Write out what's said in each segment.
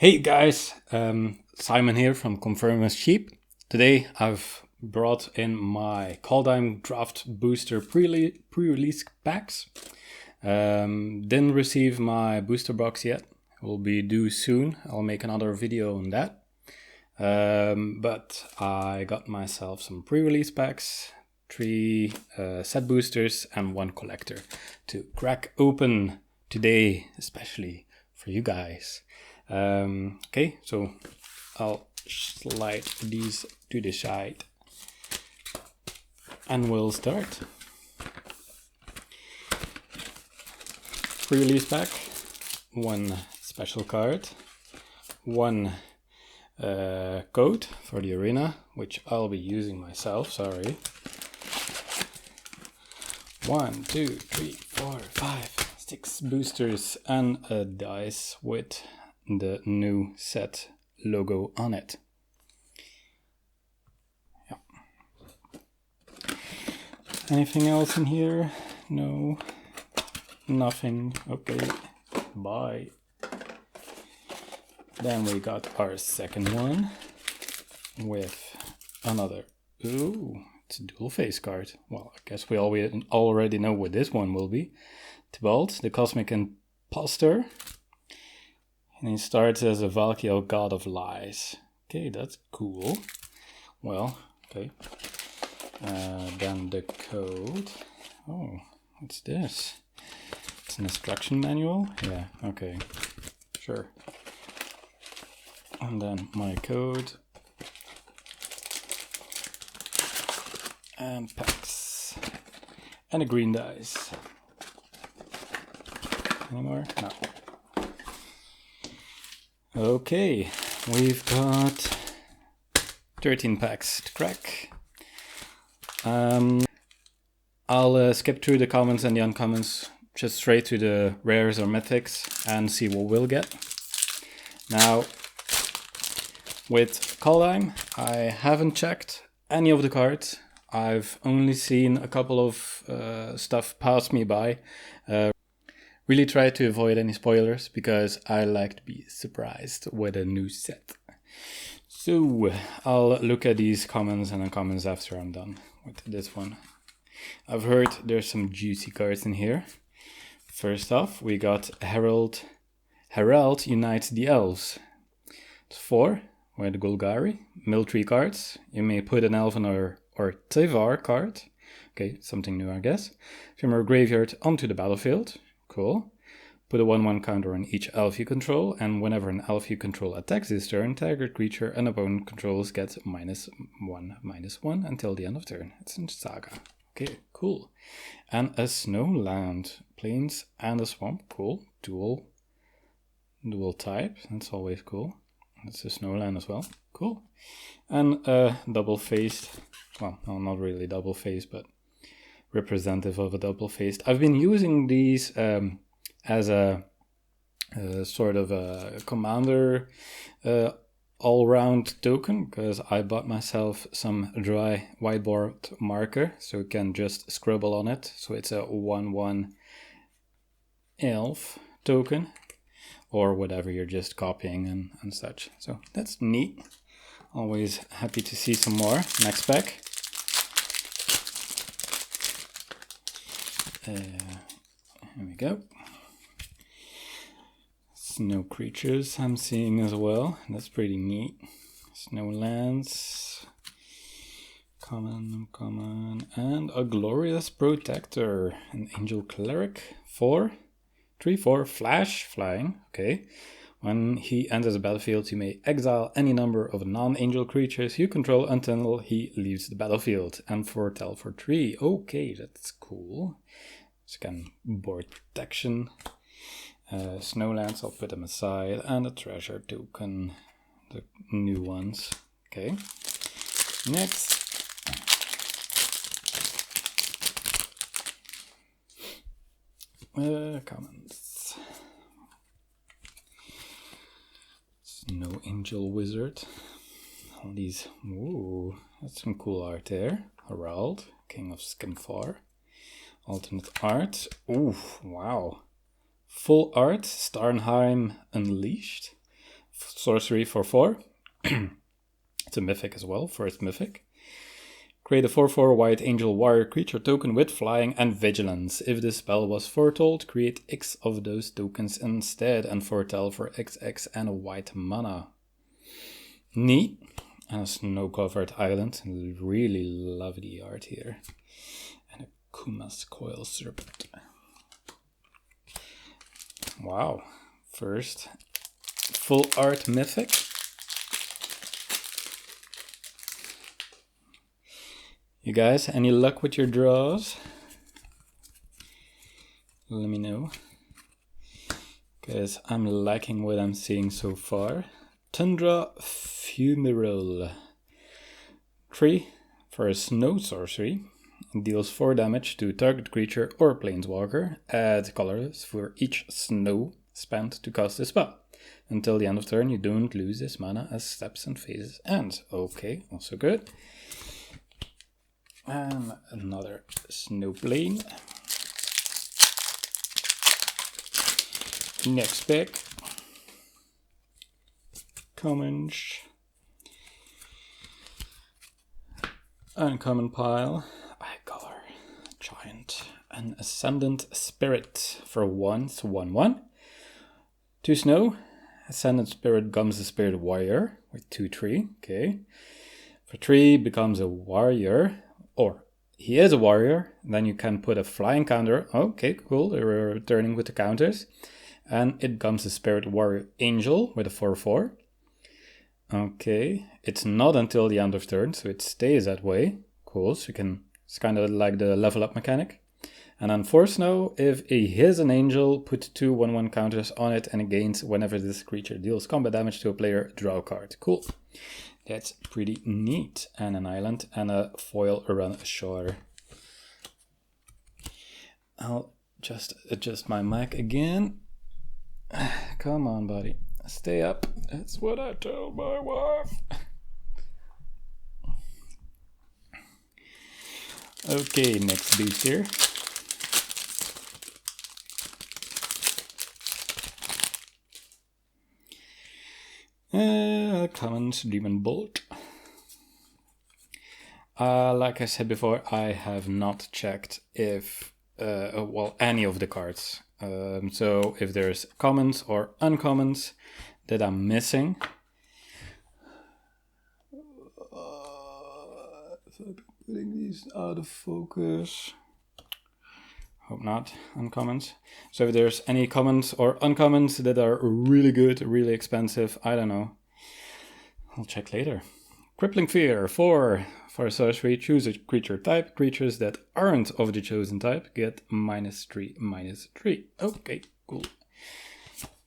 Hey guys, Simon here from Confirm Sheep. Today I've brought in my Kaldheim draft booster pre-release packs. Didn't receive my booster box yet. It will be due soon. I'll make another video on that. But I got myself some pre-release packs, 3 set boosters and 1 collector to crack open today, especially for you guys. Okay, so I'll slide these to the side and we'll start. Pre-release pack, 1 special card, 1 code for the arena, which I'll be using myself, sorry. 1, 2, 3, 4, 5, 6 boosters and a dice with the new set logo on it. Yeah. Anything else in here? No, nothing. Okay, bye. Then we got our second one with another. Ooh, it's a dual face card. Well, I guess we already know what this one will be. Tybalt, the Cosmic Imposter. And he starts as a Valkyrie god of lies. Okay, that's cool. Well, okay. Then the code. Oh, what's this? It's an instruction manual? Yeah, okay. Sure. And then my code. And packs. And a green dice. Any more? No. Okay, we've got 13 packs to crack. I'll skip through the commons and the uncommons, just straight to the rares or mythics and see what we'll get. Now, with Kaldheim, I haven't checked any of the cards. I've only seen a couple of stuff pass me by. Really try to avoid any spoilers because I like to be surprised with a new set. So I'll look at these commons and uncommons after I'm done with this one. I've heard there's some juicy cards in here. First off, we got Herald Unites the Elves. It's 4 with Golgari, mill 3 cards. You may put an Elven or Halvar card. Okay, something new I guess. From your graveyard onto the battlefield. Cool. Put a 1/1 counter on each elf you control, and whenever an elf you control attacks this turn, target creature an opponent controls gets -1/-1 until the end of turn. It's a saga. Okay, cool. And a snowland, plains and a swamp. Cool. Dual type. That's always cool. That's a snowland as well. Cool. And a double-faced. Well, no, not really double-faced, but representative of a double-faced. I've been using these as a sort of a commander all-round token, because I bought myself some dry whiteboard marker, so you can just scribble on it. So it's a 1/1 elf token, or whatever you're just copying and such. So that's neat. Always happy to see some more. Next pack. Here we go. Snow creatures I'm seeing as well. That's pretty neat. Snowlands. Common. And a glorious protector. An angel cleric. 3/4 flash flying. Okay. When he enters the battlefield, you may exile any number of non-angel creatures you control until he leaves the battlefield. And foretell for 3. Okay, that's cool. So again, board protection. Snowlands, I'll put them aside. And a treasure token. The new ones. Okay. Next. Commons. Snow Angel Wizard. All these. Ooh, that's some cool art there. Herald, King of Skimfar. Alternate art. Ooh, wow. Full art, Starnheim Unleashed. sorcery for 4. It's a mythic as well, first mythic. Create a 4/4 white angel warrior creature token with flying and vigilance. If the spell was foretold, create X of those tokens instead and foretell for XX and a white mana. Neat. And a snow-covered island. Really love the art here. And a Kuma's coil serpent. Wow. First full art mythic. You guys, any luck with your draws? Let me know. Because I'm liking what I'm seeing so far. Tundra Fumarole. 3 for a snow sorcery. Deals 4 damage to target creature or planeswalker. Add colorless for each snow spent to cast the spell. Until the end of turn, you don't lose this mana as steps and phases end. Okay, also good. And another snow plane. Next pack. Commons. Uncommon pile. Eye color. Giant. An Ascendant Spirit for 1, so 1/1. 2 snow. Ascendant Spirit becomes a Spirit Warrior with 2/3. Okay. For 3 becomes a Warrior. Or he is a warrior, then you can put a flying counter. Okay, cool, they're returning with the counters. And it becomes a Spirit Warrior Angel with a 4/4. Okay, it's not until the end of turn, so it stays that way. Cool, so you can, it's kind of like the level up mechanic. And then 4 snow, if he is an angel, put 2 1/1 counters on it and it gains whenever this creature deals combat damage to a player, draw a card. Cool. That's pretty neat. And an island and a foil around a shore. I'll just adjust my mic again. Come on, buddy. Stay up. That's what I told my wife. Okay, next beast here. Commons Demon Bolt. Like I said before, I have not checked if, any of the cards. So if there's commons or uncommons that I'm missing. If I'm putting these out of focus. Hope not, uncommons. So if there's any commons or uncommons that are really good, really expensive, I don't know. I'll check later. Crippling Fear, 4 for a sorcery. Choose a creature type. Creatures that aren't of the chosen type get -3/-3. Okay, cool.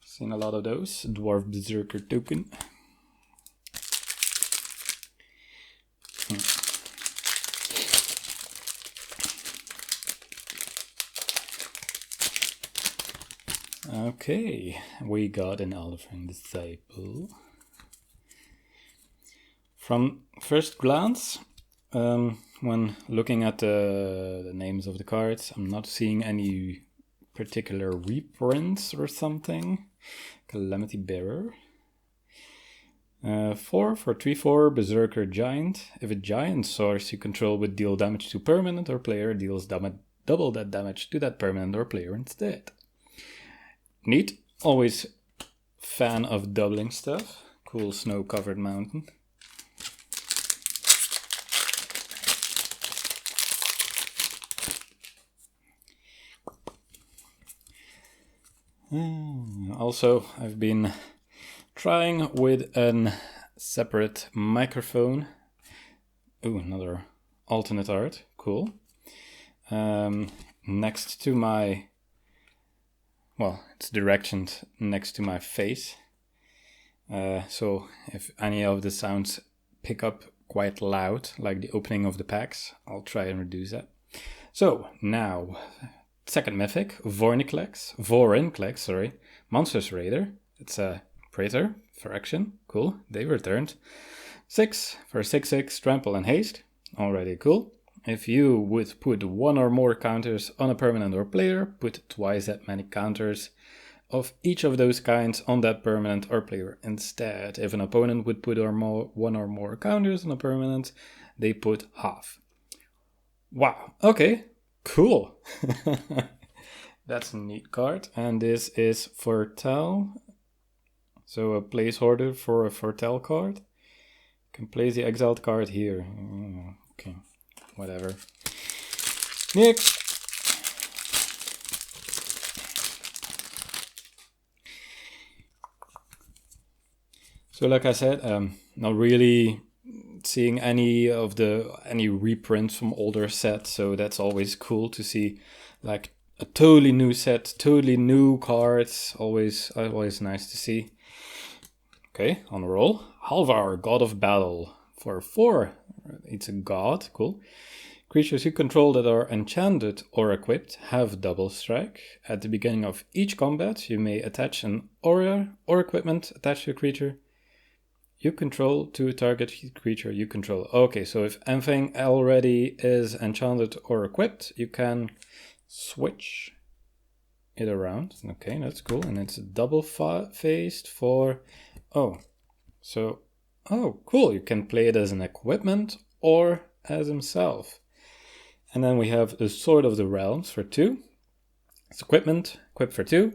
Seen a lot of those. Dwarf berserker token. Okay, we got an Elven Disciple. From first glance, when looking at the names of the cards, I'm not seeing any particular reprints or something. Calamity Bearer. 4 for 3/4 Berserker Giant. If a giant source you control would deal damage to permanent or player, deals double that damage to that permanent or player instead. Neat. Always fan of doubling stuff. Cool snow-covered mountain. Also, I've been trying with a separate microphone. Ooh, another alternate art. Cool. Next to my... Well, it's directioned next to my face. So if any of the sounds pick up quite loud, like the opening of the packs, I'll try and reduce that. So, now... Second mythic, Vorinclex, Monstrous Raider. It's a Praetor for action. Cool, they returned. 6 for 6/6, Trample and Haste. Already cool. If you would put 1 or more counters on a permanent or player, put twice that many counters of each of those kinds on that permanent or player. Instead, if an opponent would put one or more counters on a permanent, they put half. Wow, okay, cool. That's a neat card. And this is Foretell. So a placeholder for a Foretell card. You can place the exiled card here. Okay, whatever. Next. So like I said, not really seeing any reprints from older sets, so that's always cool to see like a totally new set, totally new cards. Always nice to see. Okay, on a roll. Halvar, God of Battle. For 4, it's a god, cool. Creatures you control that are enchanted or equipped have double strike. At the beginning of each combat, you may attach an aura or equipment attached to a creature you control to a target creature you control. Okay, so if anything already is enchanted or equipped, you can switch it around. Okay, that's cool. And it's double faced for... Oh, cool. You can play it as an equipment or as himself. And then we have the Sword of the Realms for 2. It's equipment, equipped for 2.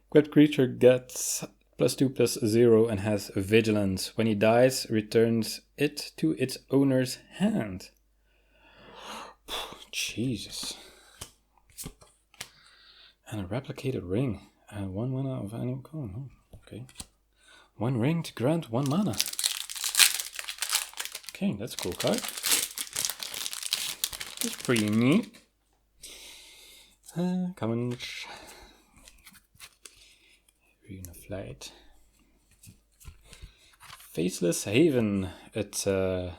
Equipped creature gets +2/+0 and has vigilance. When he dies, returns it to its owner's hand. Jesus. And a replicated ring. And 1 mana of any... Oh, okay. 1 ring to grant 1 mana. Okay, that's a cool card. It's pretty neat. Common... Rune of Light. Faceless Haven. It's a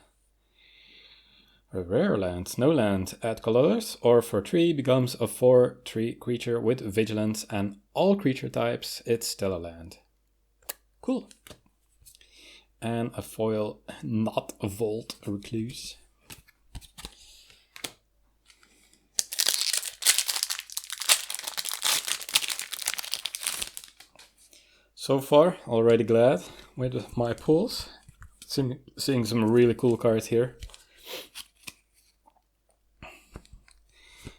rare land, snowland. Add colors, or for 3 becomes a 4/3 creature with vigilance, and all creature types, it's still a land. Cool. And a foil, not a Vault Recluse. So far, already glad with my pulls. Seeing some really cool cards here.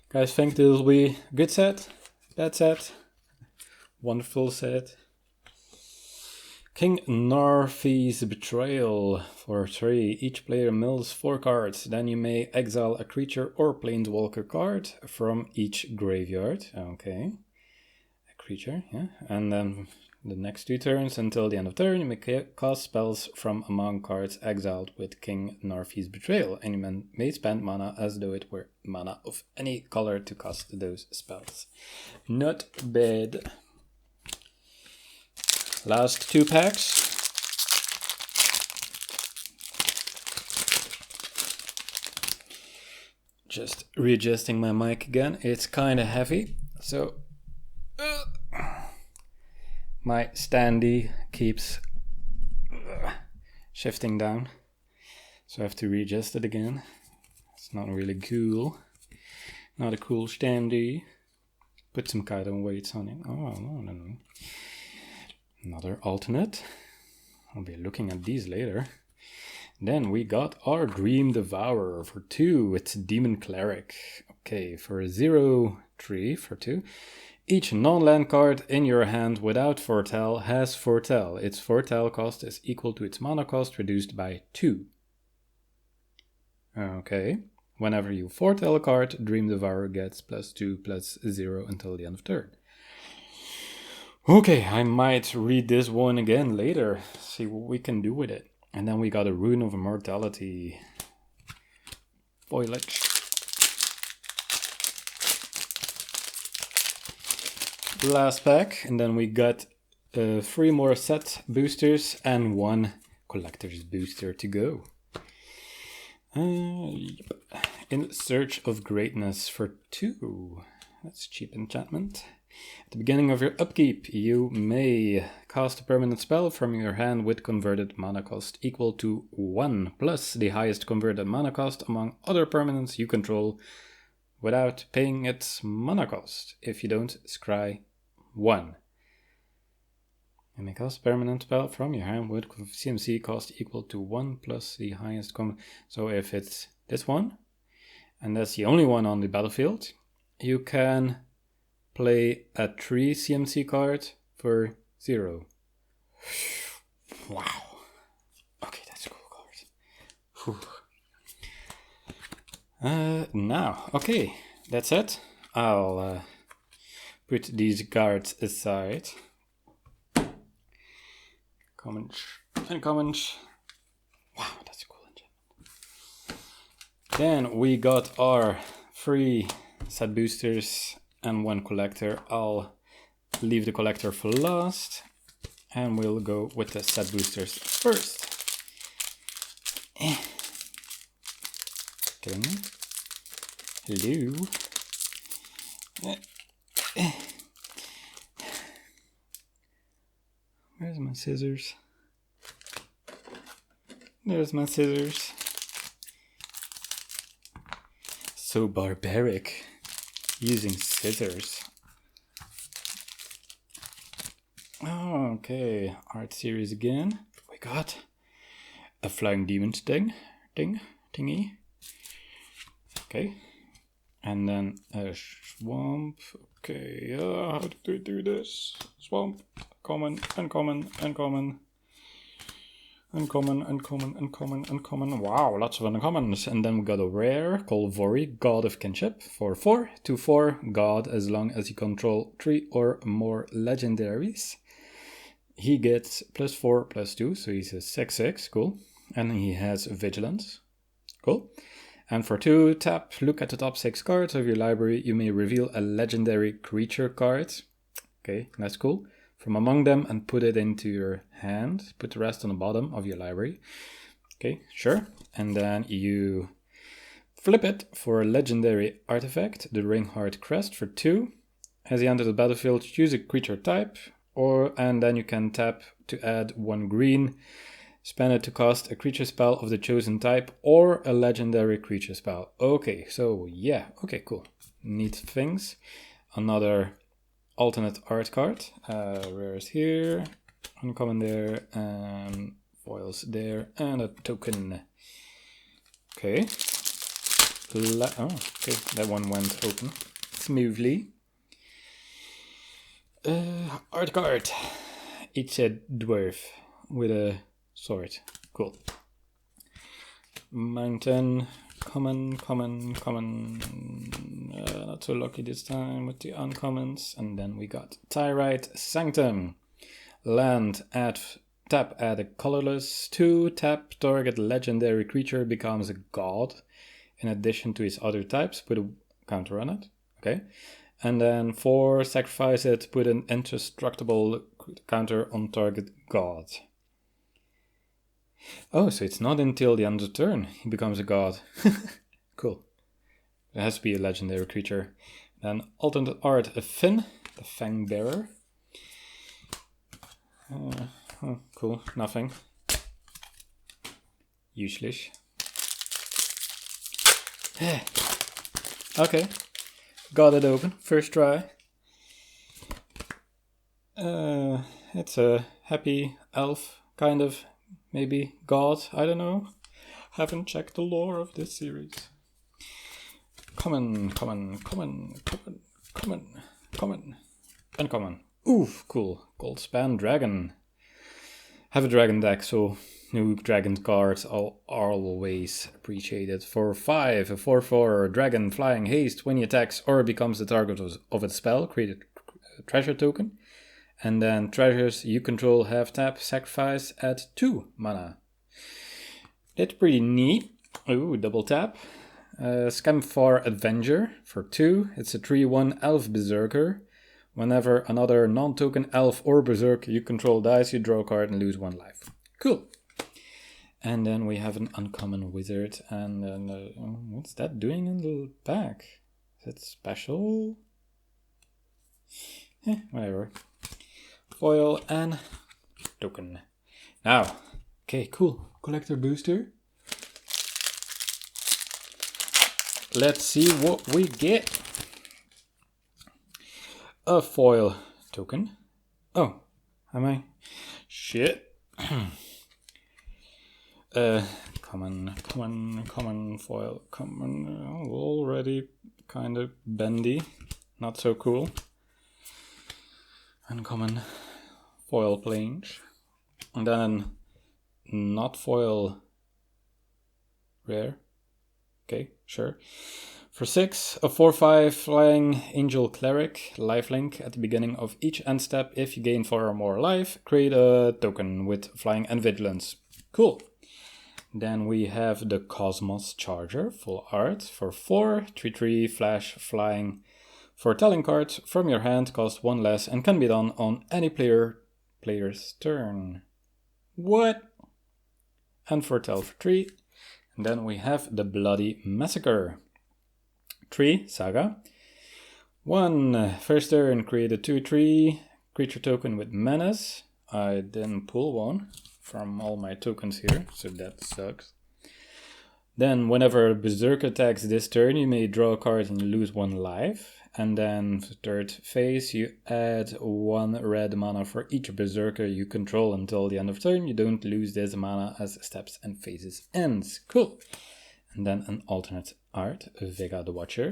Guys, think this will be a good set? Bad set? Wonderful set? King Narfi's Betrayal for 3. Each player mills 4 cards. Then you may exile a creature or planeswalker card from each graveyard. Okay. A creature, yeah. And then... the next 2 turns until the end of turn, you may cast spells from among cards exiled with King Narfi's Betrayal, and you may spend mana as though it were mana of any color to cast those spells. Nutbed. Last 2 packs. Just readjusting my mic again. It's kind of heavy, so... my standee keeps shifting down, so I have to readjust it again. It's not really cool. Not a cool standee. Put some kind of weights on it. Oh, no. Another alternate. I'll be looking at these later. Then we got our Dream Devourer for 2. It's Demon Cleric. Okay, for 0/3 for 2. Each non-land card in your hand without Foretell has Foretell. Its Foretell cost is equal to its mana cost reduced by 2. Okay. Whenever you Foretell a card, Dream Devourer gets +2/+0 until the end of turn. Okay, I might read this one again later, see what we can do with it. And then we got a Rune of Immortality. Foliage. Last pack, and then we got 3 more set boosters and 1 collector's booster to go. In Search of Greatness for 2. That's cheap enchantment. At the beginning of your upkeep, you may cast a permanent spell from your hand with converted mana cost equal to 1 plus the highest converted mana cost among other permanents you control without paying its mana cost. If you don't, scry 1. You may cast a permanent spell from your hand with CMC cost equal to 1 plus the highest common. So if it's this one, and that's the only one on the battlefield, you can play a 3 CMC card for 0. Wow. Okay, that's a cool card. Now, okay, that's it. I'll put these cards aside. Comments and comments. Wow, that's a cool enchantment. Then we got our 3 set boosters and 1 collector. I'll leave the collector for last, and we'll go with the set boosters first. Okay. Hello. Where's my scissors? There's my scissors. So barbaric, using scissors. Oh, okay, art series again. We got a flying demon thingy. Okay, and then a swamp. Okay, how do we do this? Swamp, common, uncommon, uncommon. Uncommon. Wow, lots of uncommons. And then we got a rare called Vori, God of Kinship, for 4, 2/4, God as long as you control 3 or more legendaries. He gets +4, +2, so he's a 6/6, cool. And he has Vigilance, cool. And for 2, tap, look at the top 6 cards of your library. You may reveal a legendary creature card. Okay, that's cool. From among them and put it into your hand. Put the rest on the bottom of your library. Okay, sure. And then you flip it for a legendary artifact, the Ringheart Crest for 2. As you enter the battlefield, choose a creature type, and then you can tap to add 1 green. Spend it to cast a creature spell of the chosen type or a legendary creature spell. Okay, so yeah, okay, cool. Neat things. Another alternate art card. Rares here, uncommon there, and foils there, and a token. Okay. Okay, that one went open smoothly. Art card. It's a dwarf with a sword. Cool. Mountain. Common. Not so lucky this time with the uncommons. And then we got Tyrite Sanctum. Land, tap, add a colorless. 2, tap, target legendary creature becomes a god. In addition to its other types, put a counter on it. Okay. And then 4, sacrifice it, put an indestructible counter on target god. Oh, so it's not until the end of the turn he becomes a god. Cool. It has to be a legendary creature. Then alternate art, a Finn, the Fang Bearer. Oh, cool, nothing. Useless. Okay, got it open, first try. It's a happy elf, kind of. Maybe God, I don't know. Haven't checked the lore of this series. Common. Uncommon. Ooh, cool. Gold Span Dragon. Have a dragon deck, so new dragon cards are always appreciated. For 5, a 4/4 dragon flying haste. When he attacks or becomes the target of a spell, create a treasure token. And then treasures you control have tap, sacrifice at 2 mana. That's pretty neat. Ooh, double tap. Scamfar Avenger for 2. It's a 3/1 elf berserker. Whenever another non-token elf or berserker you control dies, you draw a card and lose 1 life. Cool. And then we have an uncommon wizard. And then, what's that doing in the back? Is it special? Whatever. Foil and token. Now, okay, cool. Collector booster. Let's see what we get. A foil token. Oh, Am I? Shit. Common foil, common, already kind of bendy, not so cool. Uncommon foil plange. And then not foil rare. Okay, sure. For 6, a 4/5 flying angel cleric, lifelink. At the beginning of each end step, if you gain 4 or more life, create a token with flying and vigilance. Cool. Then we have the Cosmos Charger, full art. For 4, 3/3 flash flying. Foretelling card from your hand costs 1 less and can be done on any player's turn. What? And foretell for 3. And then we have the Bloody Massacre. 3, Saga. 1, first turn, create a 2/3 creature token with menace. I didn't pull one from all my tokens here, so that sucks. Then whenever Berserker attacks this turn, you may draw a card and you lose 1 life. And then third phase, you add 1 red mana for each Berserker you control until the end of turn. You don't lose this mana as steps and phases ends. Cool. And then an alternate art, Vega the Watcher.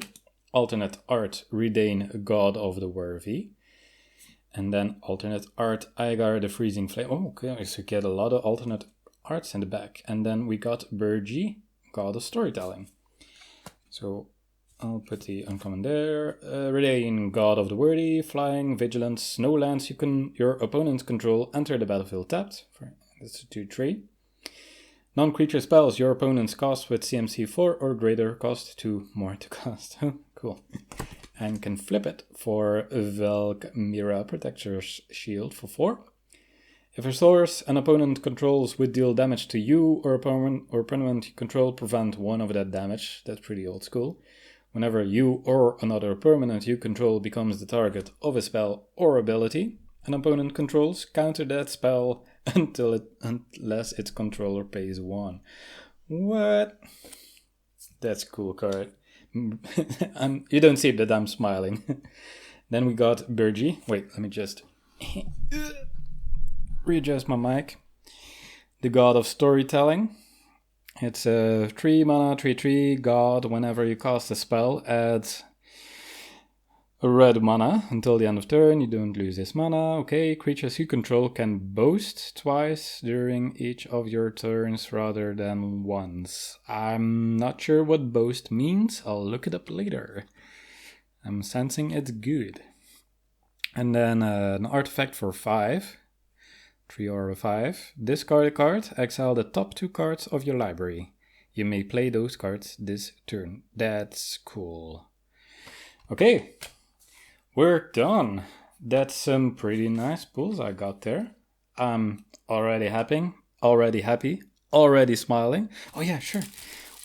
Alternate art, Redain, God of the Worthy. And then alternate art, Igar the Freezing Flame. Oh, okay, so get a lot of alternate arts in the back. And then we got Burgi, God of Storytelling. So I'll put the uncommon there. Redain, God of the Worthy, Flying, Vigilance, Snowlands your opponents control enter the battlefield tapped. That's a 2/3. Non-creature spells your opponents cast with CMC 4 or greater cost 2 more to cast. Cool. And can flip it for Velkmira Protector's Shield for 4. If a source an opponent controls would deal damage to you or opponent you control, prevent 1 of that damage. That's pretty old school. Whenever you or another permanent you control becomes the target of a spell or ability an opponent controls, counter that spell unless its controller pays 1. What? That's a cool card. You don't see that I'm smiling. Then we got Burgi. Wait, let me just readjust my mic. The God of Storytelling. It's a 3 mana, 3/3 God. Whenever you cast a spell, add a red mana until the end of turn. You don't lose this mana. Okay, creatures you control can boast twice during each of your turns rather than once. I'm not sure what boast means. I'll look it up later. I'm sensing it's good. And then an artifact for 5. 3 or a 5. Discard a card. Exile the top 2 cards of your library. You may play those cards this turn. That's cool. Okay. We're done. That's some pretty nice pulls I got there. I'm already happy, already smiling. Oh yeah, sure.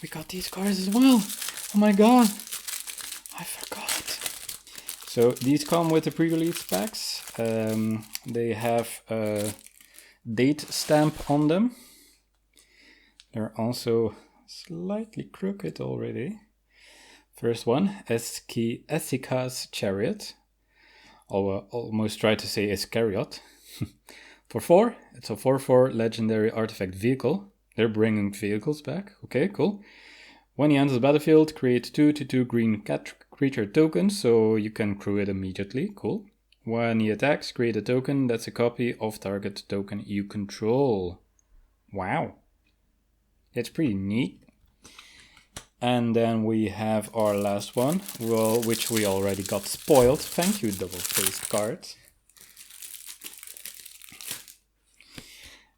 We got these cards as well. Oh my god. I forgot. So these come with the pre-release packs. They have a date stamp on them. They're also slightly crooked already. First one, Esika's Chariot. I'll almost try to say Iscariot. For 4, it's a 4/4 legendary artifact vehicle. They're bringing vehicles back. Okay, cool. When he enters the battlefield, create 2/2 green creature tokens, so you can crew it immediately. Cool. When he attacks, create a token that's a copy of target token you control. Wow. That's pretty neat. And then we have our last one, which we already got spoiled. Thank you, double-faced card.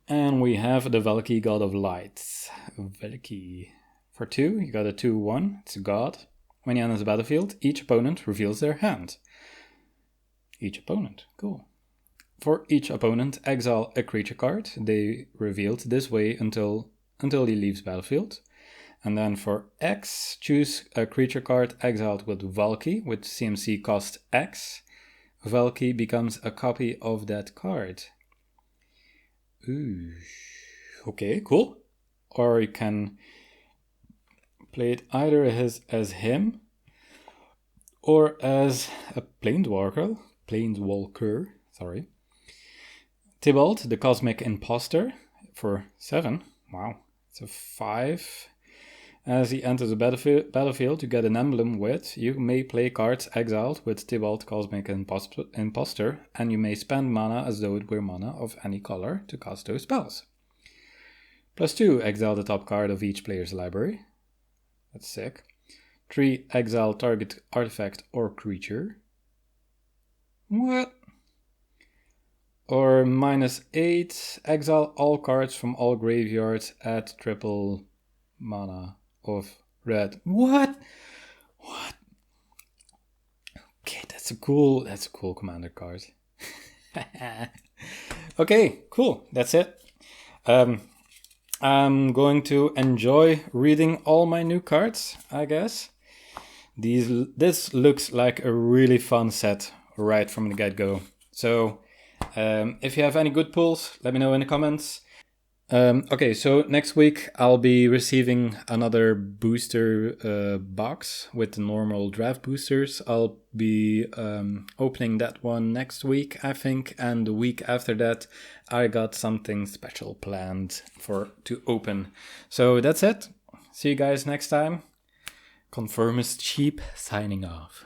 And we have the Valky, God of Lights. Valky. For 2, you got a 2/1. It's a god. When he enters the battlefield, each opponent reveals their hand. Each opponent. Cool. For each opponent, exile a creature card. They revealed this way until he leaves battlefield. And then for X, choose a creature card exiled with Valky with CMC cost X. Valky becomes a copy of that card. Ooh. Okay, cool. Or you can play it either as him or as a planeswalker. Sorry. Tybalt, the Cosmic Imposter, for 7. Wow, it's a 5. As he enters the battlefield, you get an emblem with, you may play cards exiled with Tybalt, Cosmic Imposter, and you may spend mana as though it were mana of any color to cast those spells. +2, exile the top card of each player's library. That's sick. 3, exile target artifact or creature. What? Or -8, exile all cards from all graveyards at triple mana of red. What? Okay, that's a cool commander card. Okay, cool. That's it. I'm going to enjoy reading all my new cards, I guess. This looks like a really fun set right from the get-go. So if you have any good pulls, let me know in the comments. Okay, so next week I'll be receiving another booster box with the normal draft boosters. I'll be opening that one next week, I think, and the week after that I got something special planned to open. So that's it. See you guys next time. Confirm is cheap, signing off.